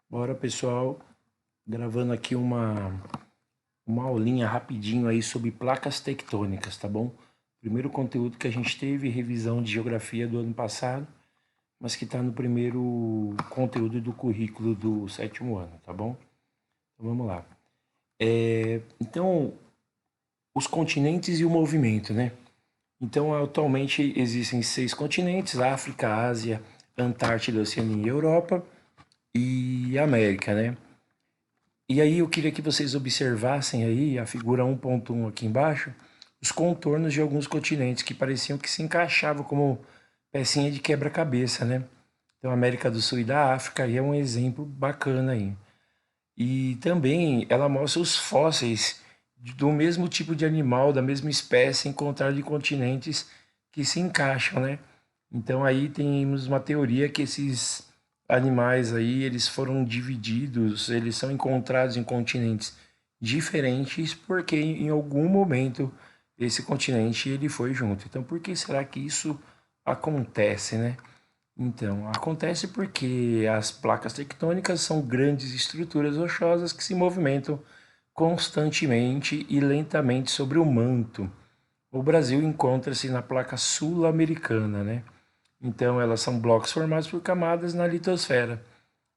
Bora, pessoal, gravando aqui uma aulinha rapidinho aí sobre placas tectônicas, tá bom? Primeiro conteúdo que a gente teve, revisão de geografia do ano passado, mas que está no primeiro conteúdo do currículo do sétimo ano, tá bom? Então vamos lá. Então, os continentes e o movimento, né? Então, atualmente existem 6 continentes: África, Ásia, Antártida, Oceania e Europa e América, né? E aí eu queria que vocês observassem aí a figura 1.1 aqui embaixo, os contornos de alguns continentes que pareciam que se encaixavam como pecinha de quebra-cabeça, né? Então, a América do Sul e da África aí é um exemplo bacana aí. E também ela mostra os fósseis do mesmo tipo de animal, da mesma espécie, encontrados em continentes que se encaixam, né? Então aí temos uma teoria que esses animais aí, eles foram divididos, eles são encontrados em continentes diferentes porque em algum momento esse continente ele foi junto. Então por que será que isso acontece, né? Então, acontece porque as placas tectônicas são grandes estruturas rochosas que se movimentam constantemente e lentamente sobre o manto. O Brasil encontra-se na placa sul-americana, né? Então, elas são blocos formados por camadas na litosfera.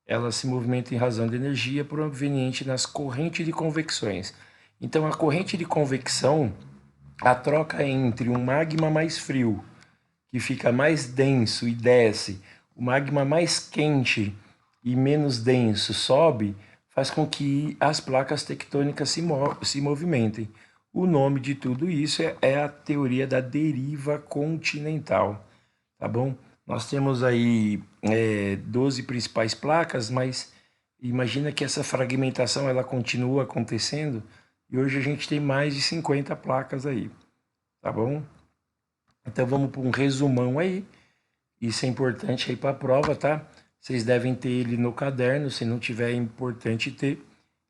Elas se movimentam em razão de energia proveniente das correntes de convecções. Então, a corrente de convecção, a troca entre um magma mais frio, que fica mais denso e desce, o magma mais quente e menos denso sobe, faz com que as placas tectônicas se movimentem. O nome de tudo isso é a teoria da deriva continental, tá bom? Nós temos aí 12 principais placas, mas imagina que essa fragmentação ela continua acontecendo e hoje a gente tem mais de 50 placas aí, tá bom? Então vamos para um resumão aí. Isso é importante aí para a prova, tá? Vocês devem ter ele no caderno, se não tiver é importante ter.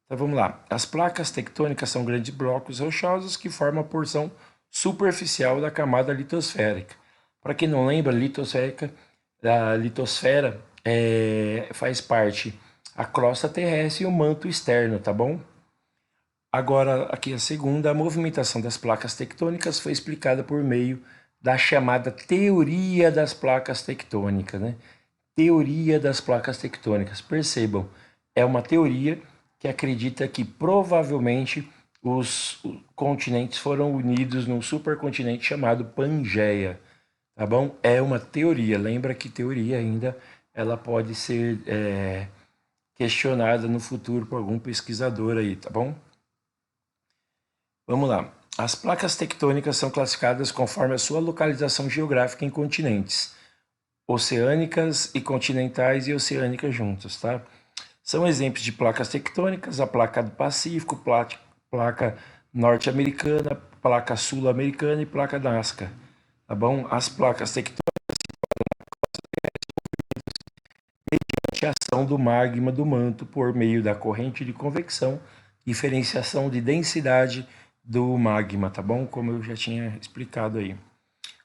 Então vamos lá. As placas tectônicas são grandes blocos rochosos que formam a porção superficial da camada litosférica. Para quem não lembra, a litosfera faz parte a crosta terrestre e o manto externo, tá bom? Agora, aqui a segunda, a movimentação das placas tectônicas foi explicada por meio da chamada teoria das placas tectônicas, né? Teoria das placas tectônicas. Percebam, é uma teoria que acredita que provavelmente os continentes foram unidos num supercontinente chamado Pangeia, tá bom? É uma teoria. Lembra que teoria ainda ela pode ser questionada no futuro por algum pesquisador aí, tá bom? Vamos lá. As placas tectônicas são classificadas conforme a sua localização geográfica em continentes, oceânicas e continentais e oceânicas juntas, tá? São exemplos de placas tectônicas: a placa do Pacífico, placa norte-americana, placa sul-americana e placa Nazca, tá bom? As placas tectônicas mediante a ação do magma do manto por meio da corrente de convecção, diferenciação de densidade do magma, tá bom? Como eu já tinha explicado aí.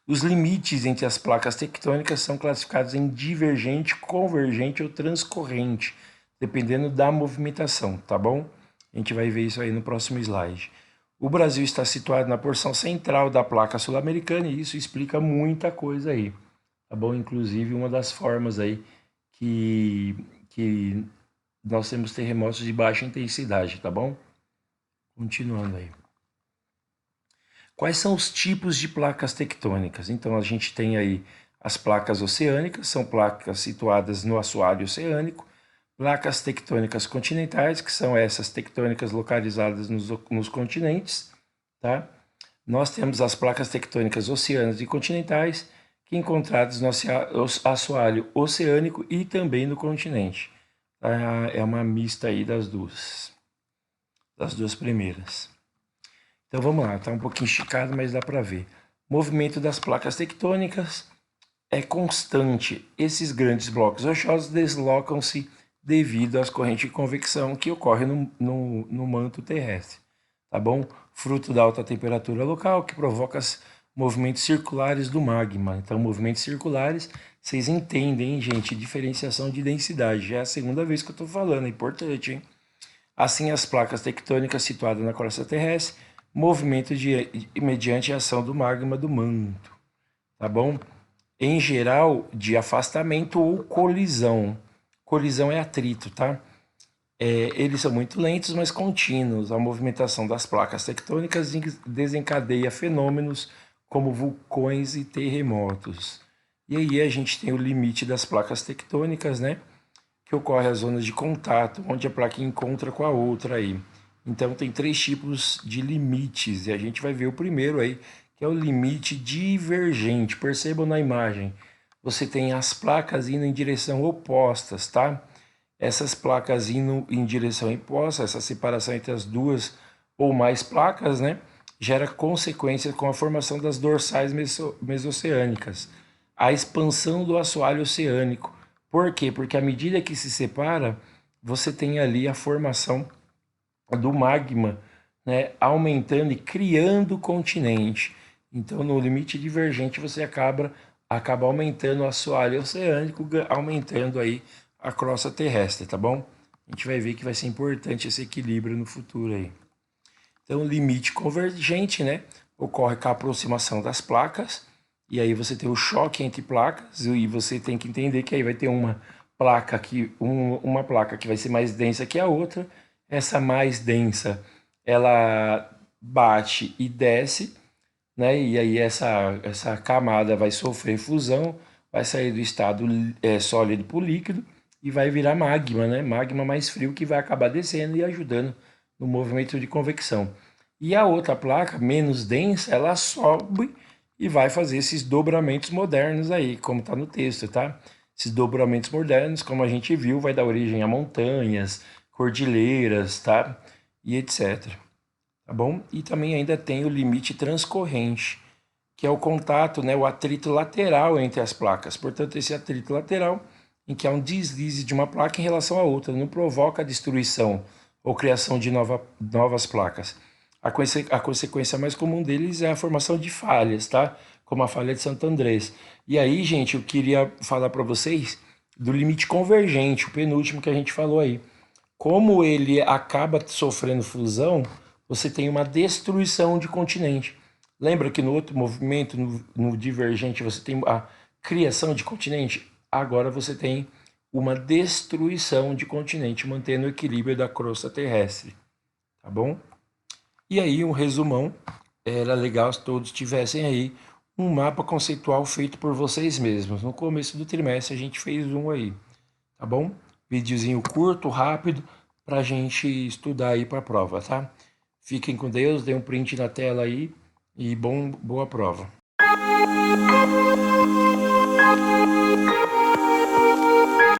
Os limites entre as placas tectônicas são classificados em divergente, convergente ou transcorrente, dependendo da movimentação, tá bom? A gente vai ver isso aí no próximo slide. O Brasil está situado na porção central da placa sul-americana e isso explica muita coisa aí, tá bom? Inclusive uma das formas aí que nós temos terremotos de baixa intensidade, tá bom? Continuando aí. Quais são os tipos de placas tectônicas? Então, a gente tem aí as placas oceânicas, são placas situadas no assoalho oceânico, placas tectônicas continentais, que são essas tectônicas localizadas nos continentes, tá? Nós temos as placas tectônicas oceânicas e continentais, que encontradas no assoalho oceânico e também no continente. É uma mista aí das duas primeiras. Então vamos lá, está um pouquinho esticado, mas dá para ver. O movimento das placas tectônicas é constante. Esses grandes blocos rochosos deslocam-se devido às correntes de convecção que ocorrem no manto terrestre, tá bom? Fruto da alta temperatura local que provoca movimentos circulares do magma. Então, movimentos circulares, vocês entendem, hein, gente? Diferenciação de densidade. Já é a segunda vez que eu estou falando, é importante, hein? Assim, as placas tectônicas situadas na crosta terrestre, movimento mediante a ação do magma do manto, tá bom? Em geral, de afastamento ou colisão. Colisão é atrito, tá? Eles são muito lentos, mas contínuos. A movimentação das placas tectônicas desencadeia fenômenos como vulcões e terremotos. E aí a gente tem o limite das placas tectônicas, né? Que ocorre as zonas de contato, onde a placa encontra com a outra aí. Então tem 3 tipos de limites, e a gente vai ver o primeiro aí, que é o limite divergente. Percebam na imagem, você tem as placas indo em direção opostas, tá? Essas placas indo em direção oposta, essa separação entre as duas ou mais placas, né, gera consequências com a formação das dorsais mesoceânicas, a expansão do assoalho oceânico. Por quê? Porque à medida que se separa, você tem ali a formação do magma, né, aumentando e criando continente. Então, no limite divergente, você acaba aumentando o assoalho oceânico, aumentando aí a crosta terrestre, tá bom? A gente vai ver que vai ser importante esse equilíbrio no futuro aí. Então, o limite convergente, né, ocorre com a aproximação das placas, e aí você tem o choque entre placas, e você tem que entender que aí vai ter uma placa que vai ser mais densa que a outra. Essa mais densa, ela bate e desce, né? E aí essa camada vai sofrer fusão, vai sair do estado sólido para o líquido e vai virar magma, né? Magma mais frio que vai acabar descendo e ajudando no movimento de convecção. E a outra placa, menos densa, ela sobe e vai fazer esses dobramentos modernos aí, como está no texto, tá? Esses dobramentos modernos, como a gente viu, vai dar origem a montanhas, cordilheiras, tá? E etc. Tá bom? E também ainda tem o limite transcorrente, que é o contato, né, o atrito lateral entre as placas. Portanto, esse atrito lateral, em que há um deslize de uma placa em relação à outra, não provoca a destruição ou criação de novas placas. A consequência mais comum deles é a formação de falhas, tá? Como a falha de Santo Andrés. E aí, gente, eu queria falar para vocês do limite convergente, o penúltimo que a gente falou aí. Como ele acaba sofrendo fusão, você tem uma destruição de continente. Lembra que no outro movimento, no divergente, você tem a criação de continente? Agora você tem uma destruição de continente, mantendo o equilíbrio da crosta terrestre. Tá bom? E aí, um resumão, era legal se todos tivessem aí um mapa conceitual feito por vocês mesmos. No começo do trimestre a gente fez um aí, tá bom? Videozinho curto, rápido, pra gente estudar aí pra prova, tá? Fiquem com Deus, dê um print na tela aí e boa prova.